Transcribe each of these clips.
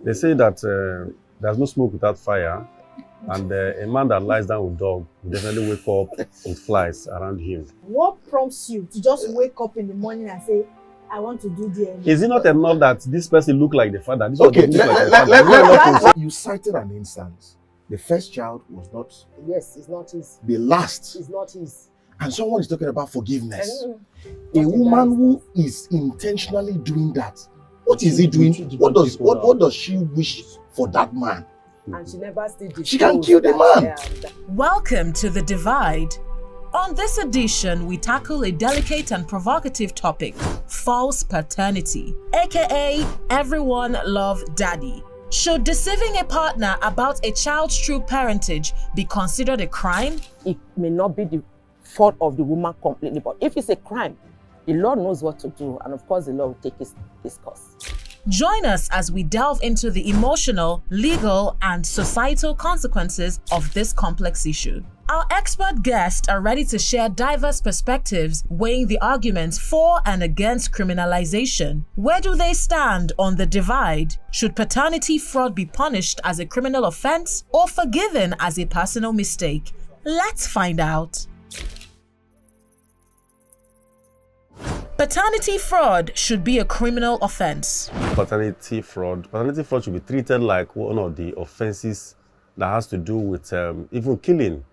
They say that there's no smoke without fire, and a man that lies down with dog will definitely wake up with flies around him. What prompts you to just wake up in the morning and say, I want to do DNA? Is it not enough that this person look like the father? This Okay, one doesn't look like the father. you cited an instance. The first child was not Yes, it's not his. the last. It's not his. And someone is talking about forgiveness. Not A woman who is intentionally doing that, what is he doing? What does she wish for that man? And she never still She can kill the man. Welcome to The Divide. On this edition, we tackle a delicate and provocative topic, false paternity, aka everyone love daddy. Should deceiving a partner about a child's true parentage be considered a crime? It may not be the fault of the woman completely, but if it's a crime, the law knows what to do, and of course the law will take its course. Join us as we delve into the emotional, legal, and societal consequences of this complex issue. Our expert guests are ready to share diverse perspectives, weighing the arguments for and against criminalization. Where do they stand on the divide? Should paternity fraud be punished as a criminal offense or forgiven as a personal mistake? Let's find out. Paternity fraud should be a criminal offense. Paternity fraud should be treated like one of the offenses that has to do with even killing.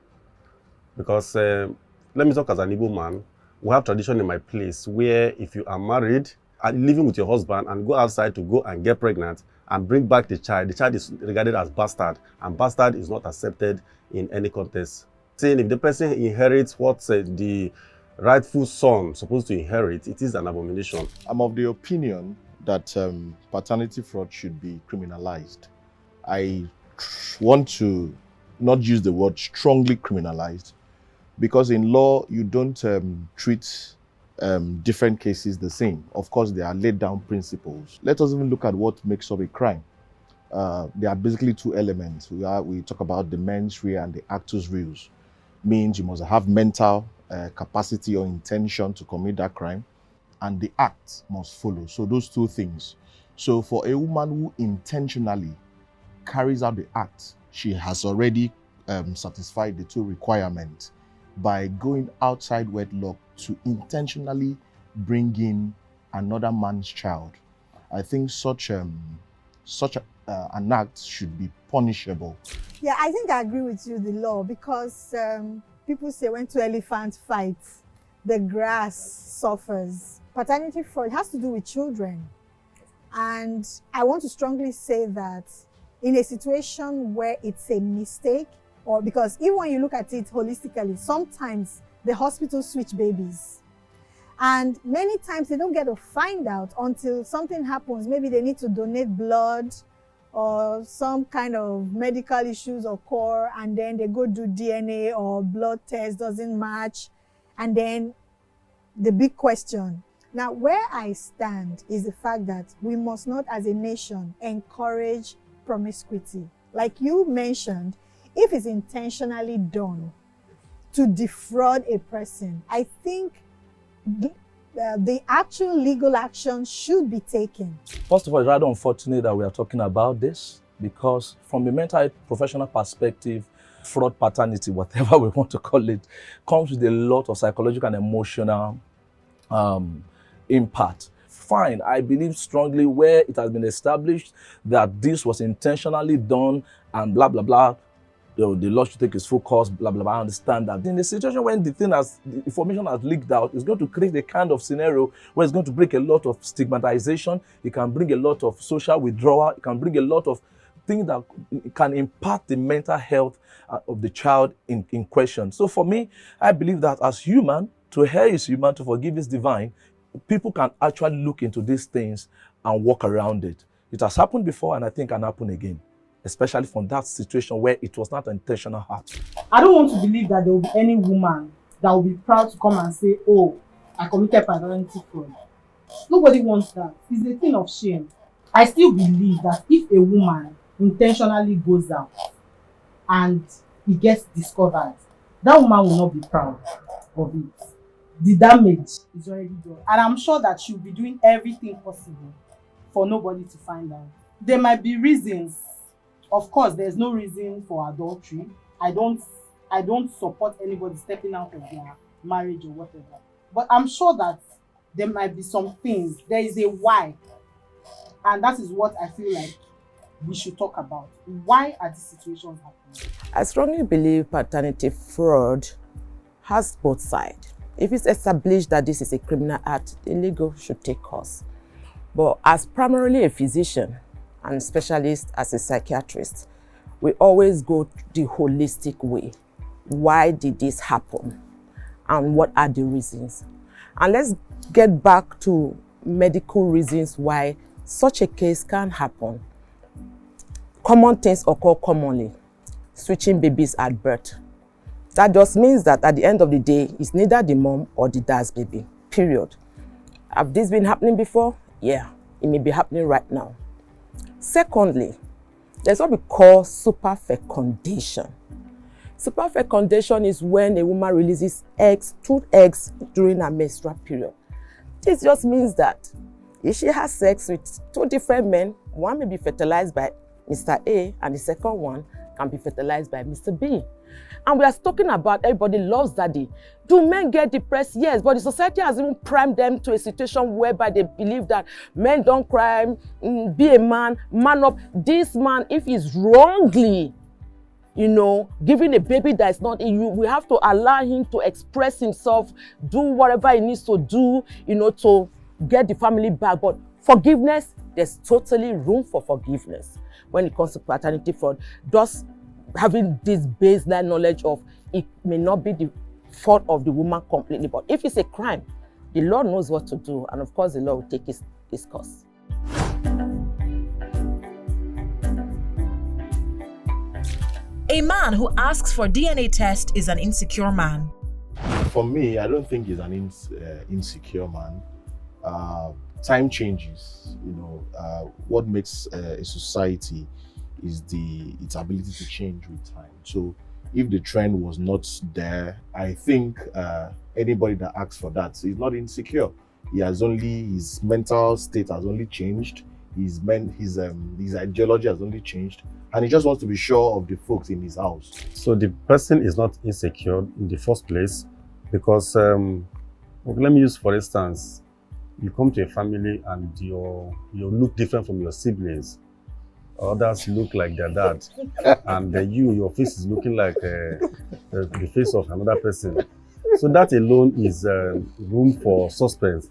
Because let me talk as an Igbo man. We have tradition in my place where if you are married and living with your husband and go outside to go and get pregnant and bring back the child is regarded as bastard, and bastard is not accepted in any context. Saying if the person inherits what the rightful son supposed to inherit, it is an abomination. I'm of the opinion that paternity fraud should be criminalized. I want to not use the word strongly criminalized, because in law you don't treat different cases the same. Of course, there are laid down principles. Let us even look at what makes up a crime. There are basically two elements. We talk about the mens rea and the actus reus. Means you must have mental capacity or intention to commit that crime, and the act must follow. So those two things. So for a woman who intentionally carries out the act, she has already satisfied the two requirements by going outside wedlock to intentionally bring in another man's child. I think such an act should be punishable. Yeah, I think I agree with you, the law, because people say when two elephants fight, the grass suffers. Paternity fraud has to do with children. And I want to strongly say that in a situation where it's a mistake, or because even when you look at it holistically, sometimes the hospitals switch babies. And many times they don't get to find out until something happens. Maybe they need to donate blood or some kind of medical issues occur, and then they go do DNA or blood test doesn't match. And then the big question. Now, where I stand is the fact that we must not as a nation encourage promiscuity. Like you mentioned, if it's intentionally done to defraud a person, I think the actual legal action should be taken. First of all, it's rather unfortunate that we are talking about this, because from a mental health professional perspective, fraud paternity, whatever we want to call it, comes with a lot of psychological and emotional impact. Fine, I believe strongly where it has been established that this was intentionally done and blah, blah, blah, the law should take its full course, blah, blah, blah. I understand that. In the situation when the information has leaked out, it's going to create a kind of scenario where it's going to bring a lot of stigmatization. It can bring a lot of social withdrawal. It can bring a lot of things that can impact the mental health of the child in question. So for me, I believe that as human, to err is human, to forgive is divine. People can actually look into these things and walk around it. It has happened before, and I think can happen again, especially from that situation where it was not an intentional act. I don't want to believe that there will be any woman that will be proud to come and say, oh, I committed paternity fraud. Nobody wants that. It's a thing of shame. I still believe that if a woman intentionally goes out and it gets discovered, that woman will not be proud of it. The damage is already done. And I'm sure that she'll be doing everything possible for nobody to find out. There might be reasons. Of course, there's no reason for adultery. I don't support anybody stepping out of their marriage or whatever. But I'm sure that there might be some things. There is a why. And that is what I feel like we should talk about. Why are these situations happening? I strongly believe paternity fraud has both sides. If it's established that this is a criminal act, the legal should take course. But as primarily a physician and specialist as a psychiatrist, we always go the holistic way. Why did this happen? And what are the reasons? And let's get back to medical reasons why such a case can happen. Common things occur commonly. Switching babies at birth. That just means that at the end of the day, it's neither the mom or the dad's baby, period. Have this been happening before? Yeah, it may be happening right now. Secondly, there's what we call superfecundation. Superfecundation is when a woman releases two eggs during her menstrual period. This just means that if she has sex with two different men, one may be fertilized by Mr. A and the second one can be fertilized by Mr. B. And we are talking about everybody loves daddy. Do men get depressed? Yes, but the society has even primed them to a situation whereby they believe that men don't cry, be a man, man up. This man, if he's wrongly, giving a baby that is not in you, we have to allow him to express himself, do whatever he needs to do, to get the family back. But forgiveness, there's totally room for forgiveness when it comes to paternity fraud. Just having this baseline knowledge of it may not be the fault of the woman completely, but if it's a crime, the law knows what to do, and of course the law will take its course. A man who asks for DNA test is an insecure man. For me, I don't think he's an insecure man. Time changes. What makes a society is its ability to change with time. So if the trend was not there, I think anybody that asks for that is not insecure. His mental state has only changed. His ideology has only changed, and he just wants to be sure of the folks in his house. So the person is not insecure in the first place because, let me use for instance, you come to a family and you look different from your siblings. Others look like their dad, and your face is looking like the face of another person. So that alone is room for suspense.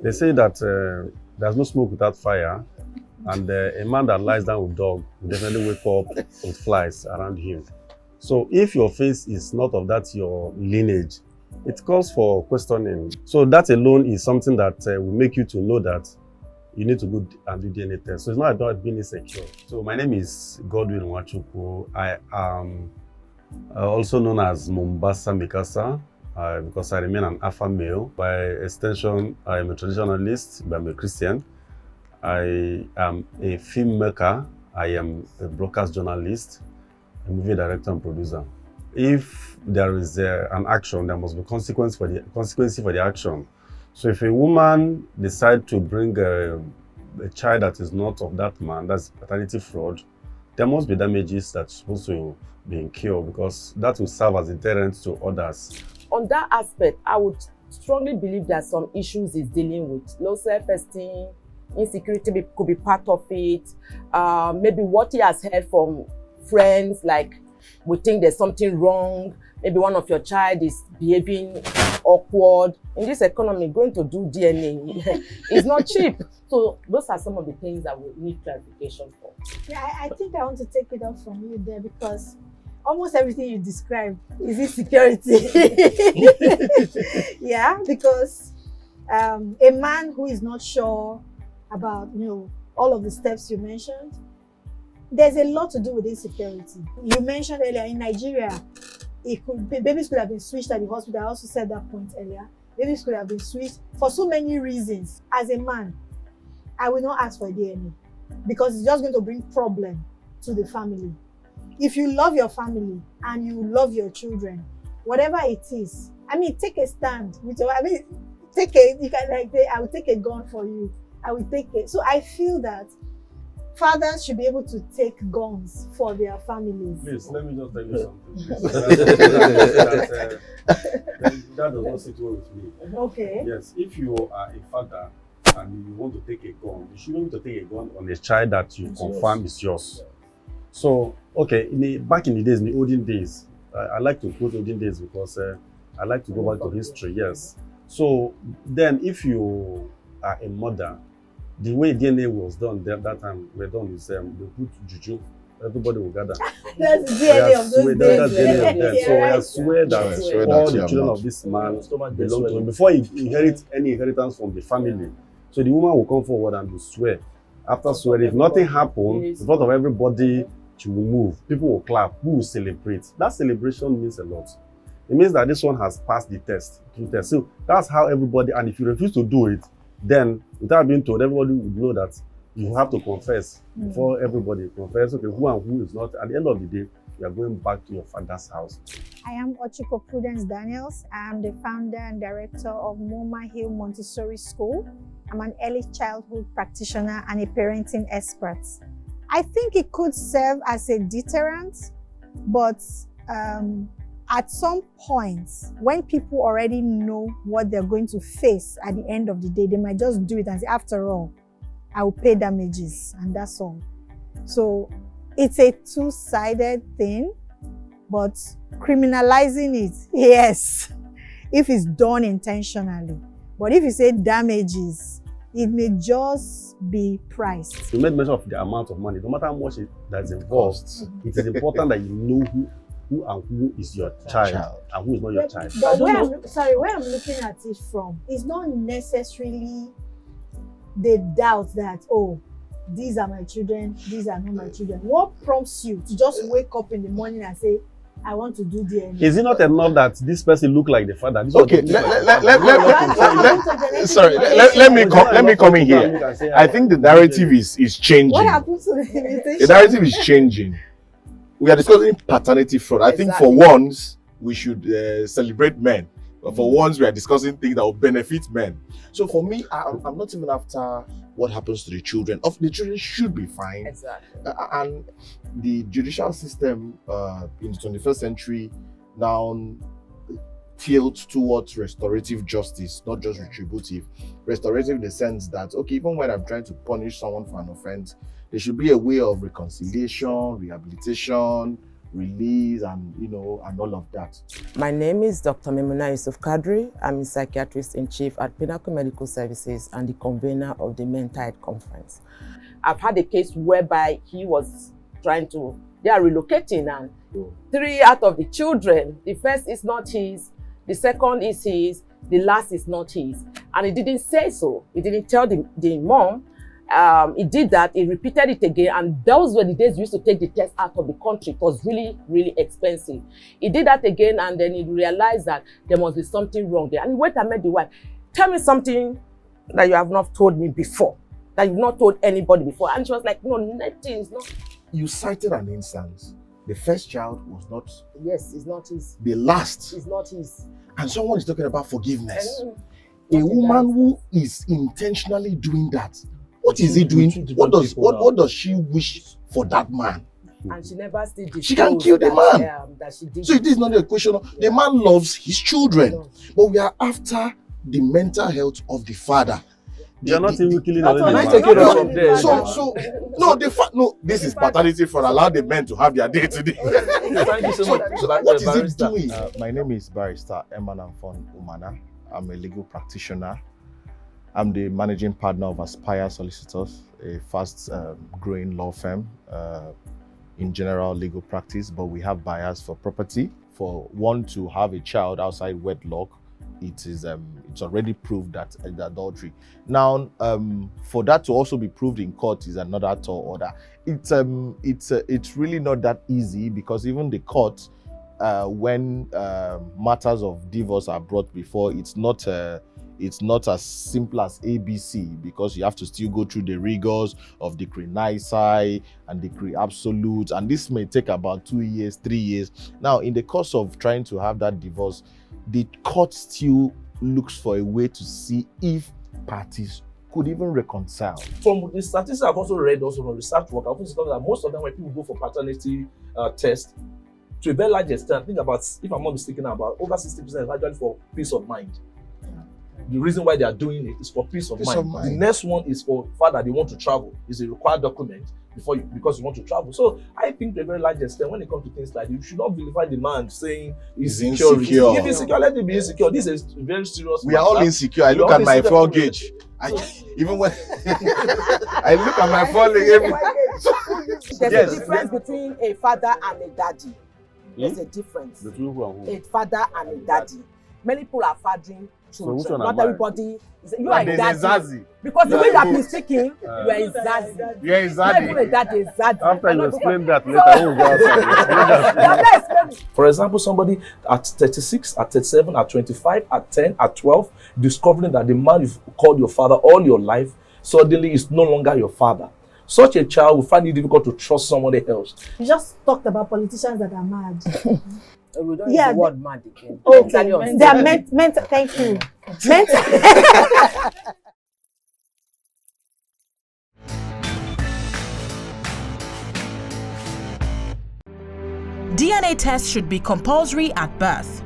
They say that there's no smoke without fire, and a man that lies down with dog will definitely wake up with flies around him. So if your face is not of that your lineage, it calls for questioning. So that alone is something that will make you to know that you need to go and do DNA test. So it's not about being insecure. So my name is Godwin Nwachukwu. I am also known as Mombasa Mikasa because I remain an alpha male. By extension, I am a traditionalist, but I'm a Christian. I am a filmmaker. I am a broadcast journalist, a movie director and producer. If there is an action, there must be consequence for the action. So if a woman decides to bring a child that is not of that man, that's paternity fraud, there must be damages that's supposed to be incurred because that will serve as a deterrent to others. On that aspect, I would strongly believe that some issues is dealing with low self-esteem, insecurity could be part of it. Maybe what he has heard from friends, like we think there's something wrong. Maybe one of your child is behaving awkward. In this economy, going to do DNA is not cheap. So those are some of the things that we need clarification for. Yeah, I think I want to take it up from you there because almost everything you described is insecurity. Yeah, because a man who is not sure about all of the steps you mentioned, there's a lot to do with insecurity. You mentioned earlier in Nigeria, babies could have been switched at the hospital. I also said that point earlier. Babies could have been switched for so many reasons. As a man, I will not ask for DNA because it's just going to bring problem to the family. If you love your family and you love your children, whatever it is, take a stand. I will take a gun for you. I will take it. So I feel that fathers should be able to take guns for their families. Please, let me just tell you something. That does not sit well with me. Okay. Yes, if you are a father and you want to take a gun, you shouldn't be able to take a gun on a child that you confirm is yours. So, okay, back in the days, in the olden days, I like to quote olden days because I like to go back to history, yes. So, then if you are a mother, the way DNA was done that time, is they put juju, everybody will gather. That's the DNA of those days. That's DNA of them. So I swear that all the children not. of this man belong to him before he inherits any inheritance from the family. So the woman will come forward and will swear. After swearing, if nothing happens, in front of everybody, she will move. People will clap. Who will celebrate? That celebration means a lot. It means that this one has passed the test. So that's how everybody, and if you refuse to do it, then without being told, everybody would know that you have to confess before everybody confess, okay, who and who is not. At the end of the day, you are going back to your father's house. I am Ochiko Prudence Daniels. I am the founder and director of Moma Hill Montessori School. I'm an early childhood practitioner and a parenting expert. I think it could serve as a deterrent, but at some point, when people already know what they're going to face at the end of the day, they might just do it and say, after all, I will pay damages, and that's all. So it's a two-sided thing, but criminalizing it, yes, if it's done intentionally. But if you say damages, it may just be priced. You made mention of the amount of money. No matter how much that's involved, it is important that you know who and who is your child and who is not your child. But where I'm looking at it from, it's not necessarily the doubt that, oh, these are my children, these are not my children. What prompts you to just wake up in the morning and say, I want to do DNA? Is it not enough that this person look like the father? Okay, let me come in here. I think the narrative is changing. What happens to the invitation? The narrative is changing. We are discussing paternity fraud. I think for once we should celebrate men. But for once we are discussing things that will benefit men. So for me, I'm not even after what happens to the children. The children should be fine. Exactly. And the judicial system in the 21st century now tilts towards restorative justice, not just retributive. Restorative in the sense that, okay, even when I'm trying to punish someone for an offense, there should be a way of reconciliation, rehabilitation, release, and and all of that. My name is Dr. Memuna Yusuf Kadri. I'm a psychiatrist in chief at Pinnacle Medical Services and the convener of the Mentide Conference. I've had a case whereby he was they are relocating, and 3 out of the children, the first is not his, the second is his, the last is not his. And he didn't say so. He didn't tell the mom. He did that, he repeated it again, and those were the days we used to take the test out of the country. It was really, really expensive. He did that again, and then he realized that there must be something wrong there. And he went and met the wife. Tell me something that you have not told me before, that you've not told anybody before. And she was like, no, nothing is not. You cited an instance. The first child was not. Yes, it's not his. The last. It's not his. And someone is talking about forgiveness. A woman who is intentionally doing that, what is he doing? What does she wish for that man? And she never still disclosed. She can kill the man. That she did. So it is not a question of the man loves his children, but we are after the mental health of the father. You're not even killing this is paternity for allow the men to have their day today. Thank you so much. So what is it doing? My name is Barrister Emanamfon Umana. I'm a legal practitioner. I'm the managing partner of Aspire Solicitors, a fast growing law firm in general legal practice, but we have bias for property. For one to have a child outside wedlock, it's already proved that adultery. Now, for that to also be proved in court is another tall order. It's really not that easy, because even the court, when matters of divorce are brought before, it's not as simple as ABC, because you have to still go through the rigors of decree nisi and decree absolute, and this may take about 2 years, 3 years. Now, in the course of trying to have that divorce, the court still looks for a way to see if parties could even reconcile. From the statistics I've also read, also from research work, I've also discovered that most of them, when people go for paternity test, to a very large extent, I think about, if I'm not mistaken, about over 60% is actually for peace of mind. The reason why they are doing it is for peace of mind. The next one is for fact that they want to travel. It's a required document because you want to travel. So I think to a very large extent, when it comes to things like this, you should not vilify the man saying he's insecure. If he's insecure, let him be insecure. This is very serious. We are all insecure. I look at my fuel gauge. Even when I look at my fuel gauge. There's a difference between a father and a daddy. There's a difference. Between who and who? A father and a daddy. Many people are fathering children. So not everybody. You are a daddy. Zazi. Because the way you have been speaking, you are a zazi. You are a Not even a zaddy. daddy, a zazi. After you explain that later, I will go outside. For example, somebody at 36, at 37, at 25, at 10, at 12, discovering that the man you've called your father all your life suddenly is no longer your father. Such a child will find it difficult to trust somebody else. You just talked about politicians that are mad. We don't use the word mad again. Okay, they are meant. Thank you. Meant. DNA tests should be compulsory at birth.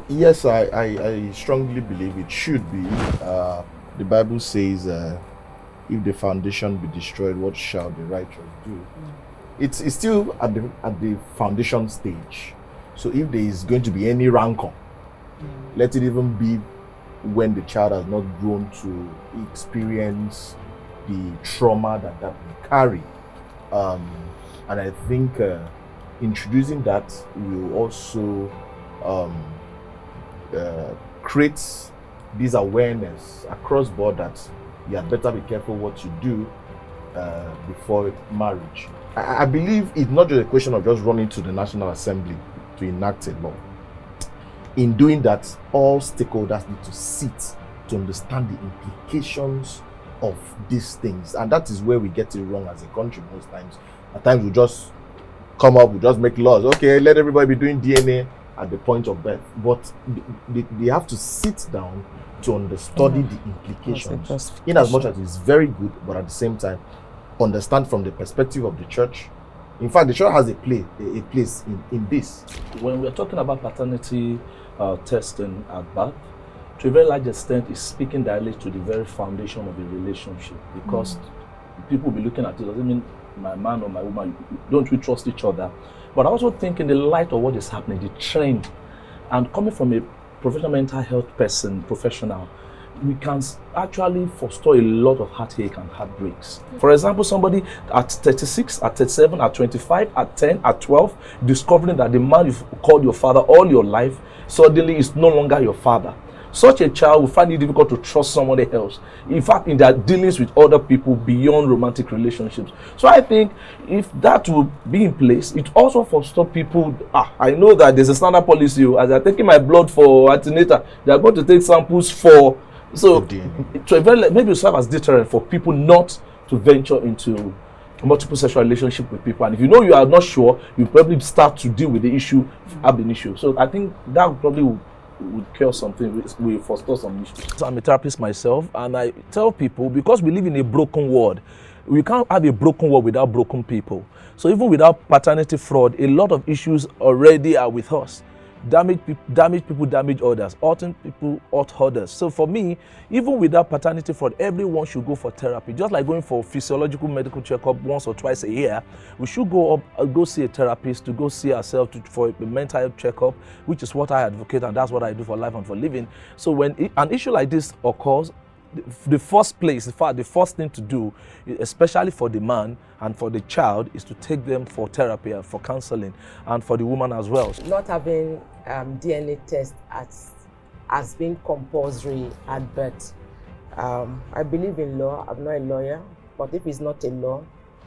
Yes, I strongly believe it should be. The Bible says, if the foundation be destroyed, what shall the righteous do? It's still at the foundation stage. So if there is going to be any rancor, let it even be when the child has not grown to experience the trauma that will carry. And I think introducing that will also create this awareness across board that you had better be careful what you do before marriage. I believe it's not just a question of just running to the National Assembly to enact a law. In doing that, all stakeholders need to sit to understand the implications of these things, and that is where we get it wrong as a country most times. At times we just come up, we just make laws. Okay, let everybody be doing DNA at the point of birth, but they have to sit down to understudy the implications, in as much as it's very good, but at the same time understand from the perspective of the church. In fact, the church has a place in this. When we're talking about paternity testing at birth, to a very large extent, is speaking directly to the very foundation of the relationship, because people will be looking at it, doesn't mean my man or my woman, don't we trust each other? But I also think in the light of what is happening, the trend, and coming from a professional mental health professional, we can actually forestall a lot of heartache and heartbreaks. For example, somebody at 36, at 37, at 25, at 10, at 12, discovering that the man you've called your father all your life suddenly is no longer your father. Such a child will find it difficult to trust somebody else. In fact, in their dealings with other people beyond romantic relationships. So I think if that will be in place, it also forestall people. I know that there's a standard policy. As they're taking my blood for antenatal, they're going to take samples for. So maybe serve as deterrent for people not to venture into multiple sexual relationship with people. And if you know you are not sure, you probably start to deal with the issue, have an issue. So I think that probably would cure something, will forestall some issues. I'm a therapist myself, and I tell people, because we live in a broken world, we can't have a broken world without broken people. So even without paternity fraud, a lot of issues already are with us. Damage people damage others, hurting people hurt others. So for me, even without paternity fraud, everyone should go for therapy. Just like going for physiological medical checkup once or twice a year, we should go see a therapist, to go see ourselves for a mental health checkup, which is what I advocate, and that's what I do for life and for living. So when an issue like this occurs, the first thing to do, especially for the man and for the child, is to take them for therapy and for counseling, and for the woman as well. Not having DNA test has been compulsory at birth. I believe in law. I'm not a lawyer, but if it's not a law,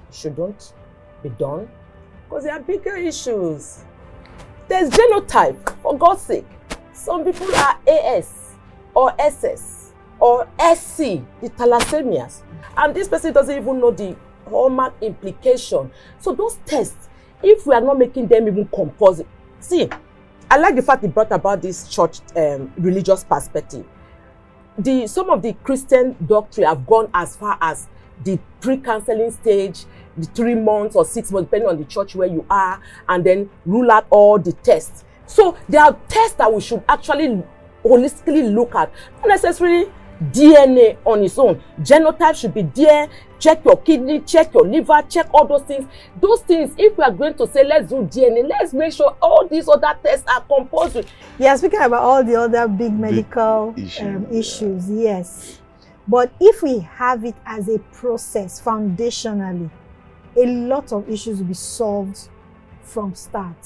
it shouldn't be done, because there are bigger issues. There's genotype, for God's sake. Some people are AS or SS. Or SC, the thalassemias, and this person doesn't even know the hallmark implication. So those tests, if we are not making them even compulsory. See, I like the fact he brought about this church religious perspective. Some of the Christian doctrine have gone as far as the pre-counseling stage, the 3 months or 6 months, depending on the church where you are, and then rule out all the tests. So there are tests that we should actually holistically look at, not necessarily DNA on its own. Genotype should be there. Check your kidney, check your liver, check all those things. Those things, if we are going to say let's do DNA, let's make sure all these other tests are compulsory. Yeah, speaking about all the other big medical issues, yes. But if we have it as a process foundationally, a lot of issues will be solved from start.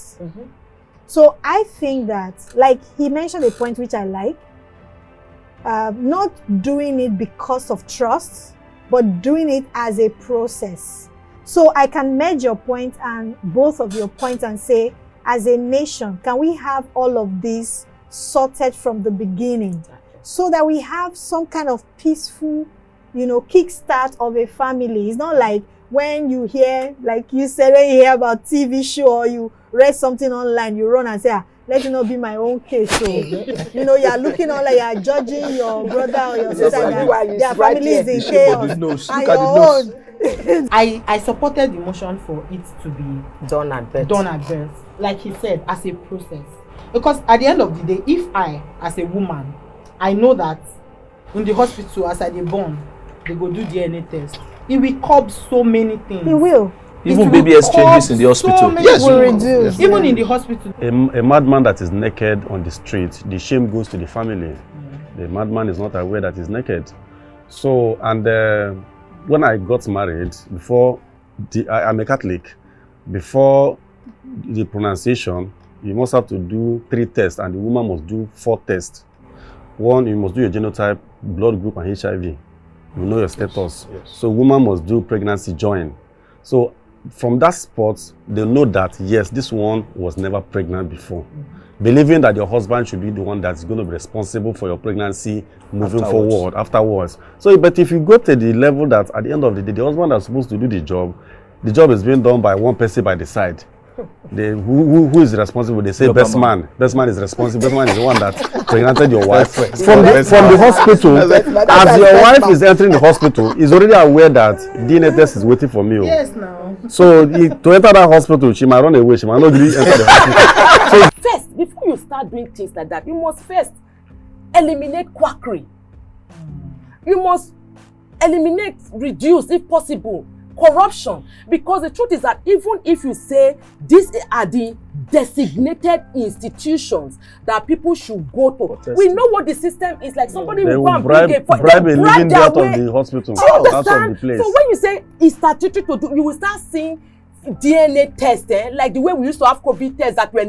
So I think that, like he mentioned a point which I like, not doing it because of trust, but doing it as a process. So I can merge your point and both of your points and say, as a nation, can we have all of this sorted from the beginning so that we have some kind of peaceful, kickstart of a family? It's not like when you hear, like you said, when you hear about TV show or you read something online, you run and say, let it not be my own case. So, you are looking on like you're judging your brother or your sister. Their family is in chaos. And your own. I supported the motion for it to be done at birth. Like he said, as a process. Because at the end of the day, if I, as a woman, I know that in the hospital, as I dey born, they go do DNA test. It will curb so many things. It will. Even baby exchanges in the hospital. Yes, will reduce. Even in the hospital. A madman that is naked on the street, the shame goes to the family. The madman is not aware that he's naked. So, and when I got married, I'm a Catholic, before the pronunciation, you must have to do 3 tests and the woman must do 4 tests. 1, you must do your genotype, blood group and HIV. You know your status. Yes. So woman must do pregnancy join. So from that spot, they know that, yes, this one was never pregnant before. Believing that your husband should be the one that's going to be responsible for your pregnancy moving forward, afterwards. So, but if you go to the level that at the end of the day, the husband that's supposed to do the job is being done by one person by the side. Who is responsible? They say best man. Best man is responsible. Best man is the one that pregnanted your wife. From the hospital, as your wife is entering the hospital, is already aware that DNA test is waiting for me. Yes, now. So to enter that hospital, she might run away. She might not really enter the hospital. So first, before you start doing things like that, you must first eliminate quackery. You must eliminate, reduce, if possible, corruption. Because the truth is that even if you say these are the designated institutions that people should go to, we know what the system is like. Somebody will go and bribe a living death of the hospital. Out of the place. So when you say it's statutory to do, you will start seeing DNA tests, like the way we used to have COVID tests that were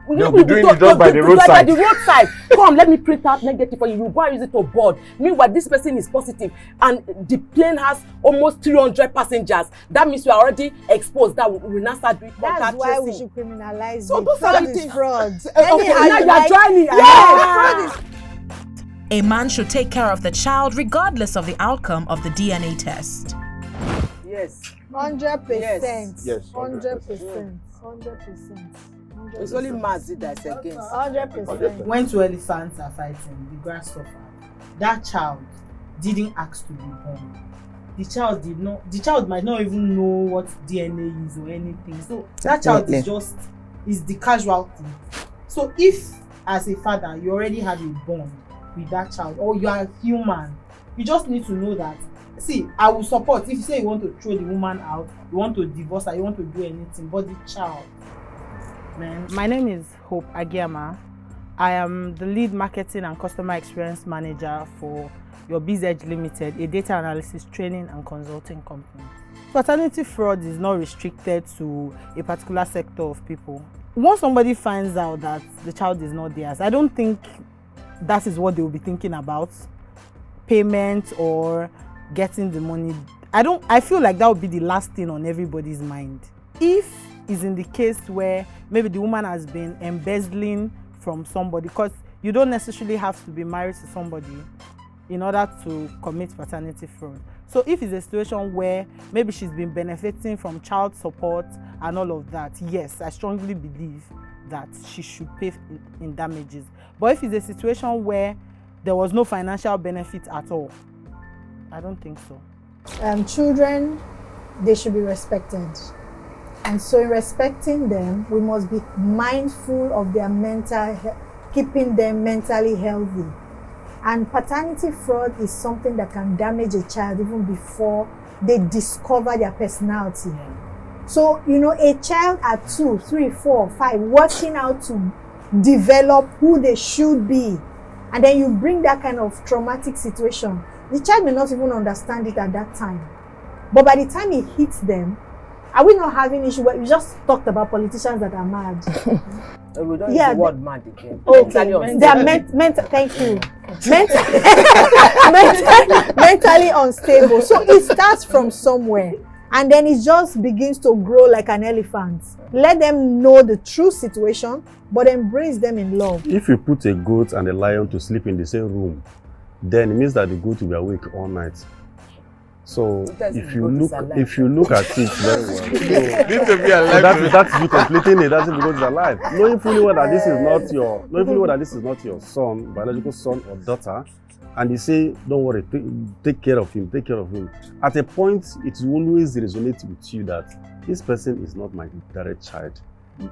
They'll be doing the job by the roadside. Come, let me print out negative for you. You go and use it to board. Meanwhile, this person is positive and the plane has almost 300 passengers. That means we are already exposed. That we will not start doing contact tracing. That's why we should criminalize so it. Those are the things. Fraud. Okay, now you are joining. Yeah. A man should take care of the child regardless of the outcome of the DNA test. Yes. 100%. Yes. 100%. 100%. It's only Mazi that's against. 100%. When 2 elephants are fighting, the grass suffered. That child didn't ask to be born. The child might not even know what DNA is or anything. So that child is the casualty. So if as a father you already have a bond with that child or you are human, you just need to know that. See, I will support if you say you want to throw the woman out, you want to divorce her, you want to do anything, but the child. Man. My name is Hope Agiama. I am the lead marketing and customer experience manager for your BZEdge Limited, a data analysis training and consulting company. Paternity fraud is not restricted to a particular sector of people. Once somebody finds out that the child is not theirs, I don't think that is what they will be thinking about, payment or getting the money. I feel like that would be the last thing on everybody's mind. If is in the case where maybe the woman has been embezzling from somebody, because you don't necessarily have to be married to somebody in order to commit paternity fraud. So if it's a situation where maybe she's been benefiting from child support and all of that, yes, I strongly believe that she should pay in damages. But if it's a situation where there was no financial benefit at all, I don't think so. Children, they should be respected. And so in respecting them, we must be mindful of their mental health, keeping them mentally healthy. And paternity fraud is something that can damage a child even before they discover their personality. So, you know, a child at 2, 3, 4, 5, working out to develop who they should be, and then you bring that kind of traumatic situation, the child may not even understand it at that time. But by the time it hits them, are we not having issue? We just talked about politicians that are mad. We don't use the word mad again. Okay, they are thank you. Mentally unstable. So it starts from somewhere, and then it just begins to grow like an elephant. Let them know the true situation, but embrace them in love. If you put a goat and a lion to sleep in the same room, then it means that the goat will be awake all night. So if you look at it very well, that's you completing it. That's because it's alive. Knowing fully well that this is not your son, biological son or daughter, and you say, don't worry, take care of him. At a point, it will always resonate with you that this person is not my direct child.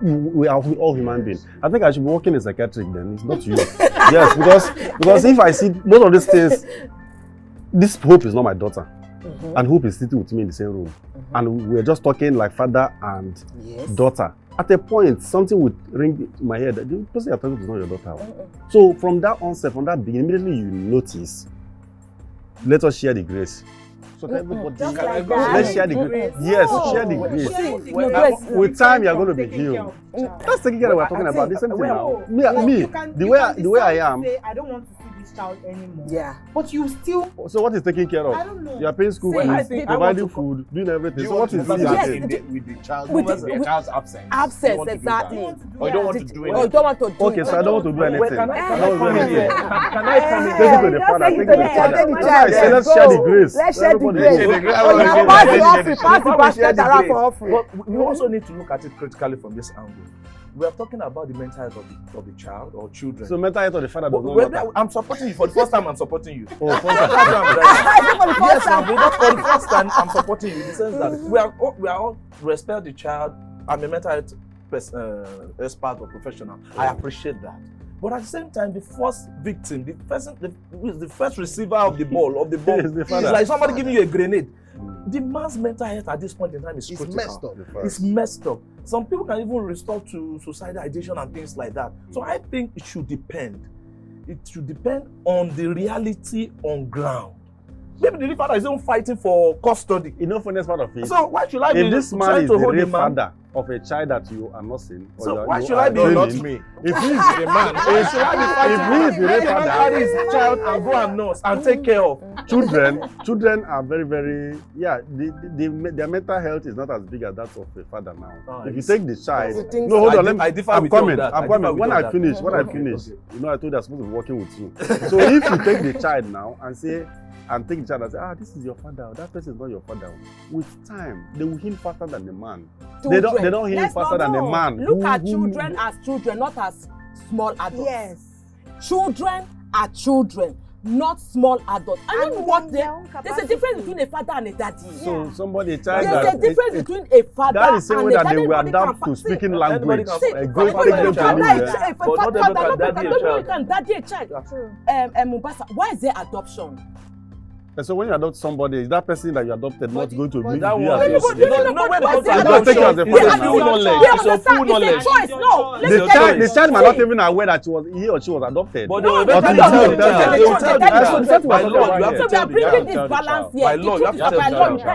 We are all human beings. I think I should be working as a psychiatric then. It's not you. Yes, because if I see most of these things, this Hope is not my daughter. And Hope is sitting with me in the same room. And we're just talking like father and daughter. At a point, something would ring in my head. The person you're talking to is not your daughter. So from that onset, from that beginning, immediately you notice, let us share the grace. So everybody, let's share the grace. Yes, share the grace. With time, you're going to be healed. That's taking care of what we're talking about. The same thing now. Me, the way I am. I don't want to see this child anymore. Yeah. But you still. So what is taking care of? I don't know. You're paying school fees, providing food, doing everything. So what is it? With the child, with the child's absence. Absence, exactly. Or you don't want to do anything. Or you don't want to do Okay, so I don't want to do anything. Can I come in here? Can I come in Take it to the father, take it to the father. I say, let's share the grace. Let's share the But we also need to look at it critically from this angle. We are talking about the mental health of the child or children. So mental health of the father does not matter. I'm supporting you. For the first time, I'm supporting you. Oh, For the first time, I'm supporting you in the sense that we are all respect the child. I'm a mental health expert or professional. I appreciate that. But at the same time, the first victim, the first receiver of the ball, is like somebody giving you a grenade. The man's mental health at this point in time is critical. It's messed up. Some people can even resort to suicidal ideation and things like that. So I think it should depend. It should depend on the reality on ground. Maybe the father is even fighting for custody. You know, for this part of it. So why should I be this man trying is to the hold real the man? father of a child that you are not seeing? So why should I be not me? If he is the man, Why should I be fighting? if he is the real father, carry his child and go and nurse and take care of. Children are very, very, their mental health is not as big as that of a father now. If you take the child, no, hold on, I'm coming. When I finish, you know, I told you I'm supposed to be working with you. So if you take the child now and say, take the child and say, this is your father, that person is not your father. With time, they will heal faster than the man. They don't heal faster than the man. Look at children as children, not as small adults. Yes. Children are children, not small adults. I don't know what there's a difference between a father and a daddy. So somebody, a child there's a difference between a father that is the same way that they will adapt to speaking language. Nobody can daddy a child. Mombasa, why is there adoption? And so when you adopt somebody, is that person that you adopted not going to be that as one? your No, when it comes to adoption, adoption, it's full knowledge. It's your full knowledge. The child might not even aware that he or she was adopted. But they will tell the child. By law, you have to So we are bringing this balance here. By law, you have to tell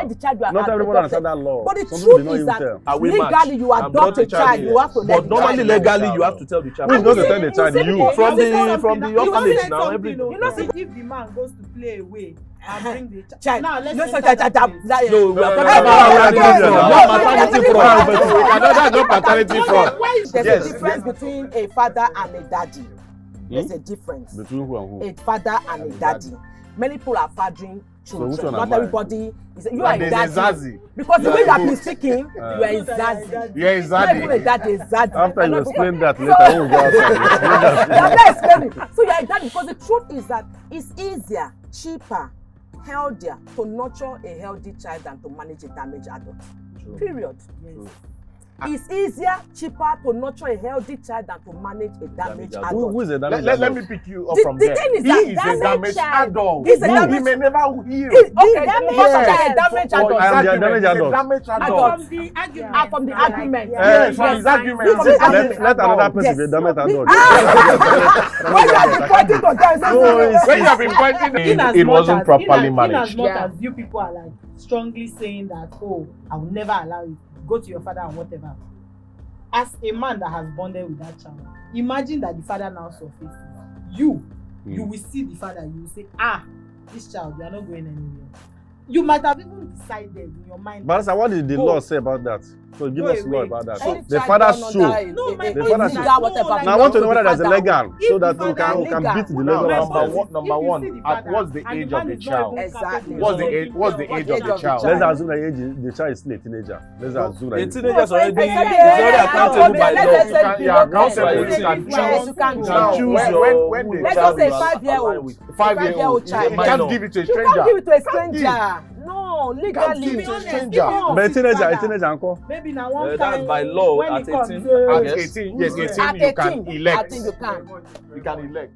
the child you are not everyone understands that law. But the Some people truth is don't even that tell. legally you adopt a child, you have to let But normally, legally, you have to tell the child. Who's going to tell the child? You. From the orphanage now, every. You know, if the man goes to play away and bring the child. Now let's No, say No, we are talking about paternity fraud. There's a difference between a father and a daddy. There's a difference. Between who and who? A father and a daddy. many people are fathering children. which one Not am I? everybody is. You are a there's daddy. Zazi. Because the way you have been both. speaking, you are a Zazi. You're a Not even a Zaddy. daddy, a Zazi. After you Not explain that because- later, we'll go outside. I'm not explaining. So you are a daddy because the truth is that it's easier, cheaper, healthier to nurture a healthy child than to manage a damaged adult. Period. True. It's easier, cheaper to nurture a healthy child than to manage a damaged adult. adult. Who is the damage? Let me pick you up The- from the there. thing is He that is a damaged damaged child- adult. He's a He damaged- may never heal. Okay, damaged because of Yes. a damaged For adult. his I am the argument, damaged he's a adult. damaged Adult. adult. From the argument. Ah, from the argument. Yes, from his argument. From the argument. Let another person Yes. be a damage adult. Why you have been pointing to them? No, it's- When you have been pointing, it wasn't properly In managed. as much Yeah. as you people are like strongly saying that, oh, I will never allow you, go to your father and whatever. As a man that has bonded with that child, imagine that the father now surfaces. You will see the father, you will say, this child, you are not going anywhere. You might have even decided in your mind. But sir, what did the Go. law say about that? So give Go us law away. about that. Any The child father's born show. under No, my The point father is should- that, legal, whatever. like, Now I want to know the whether there's a father- legal, If so the that we father- can legal. beat the Now, legal. number aspect. one, If you see the at father what's the and age man of the is not child? even Exactly. capable What's of the age? taking What's care the of age what of the the child? Let's assume that the child is still a teenager. Let's assume that A it's- teenager is already Let's say accountable by let's law. say You can- yeah, accountable, Right. you can Yes, choose. you can Now, choose. when the Let's child just say is 5-year-old. 5-year-old, child. you can't give it to a You can't stranger. give it to a You can't give. stranger. No, You can't give legally. it to a honest, stranger. if But a you see teenager, father, uncle. maybe now one That's time by law when at it comes 18, to- I At guess. 18, yes, 18, At you can 18, I elect. think you can. You can elect.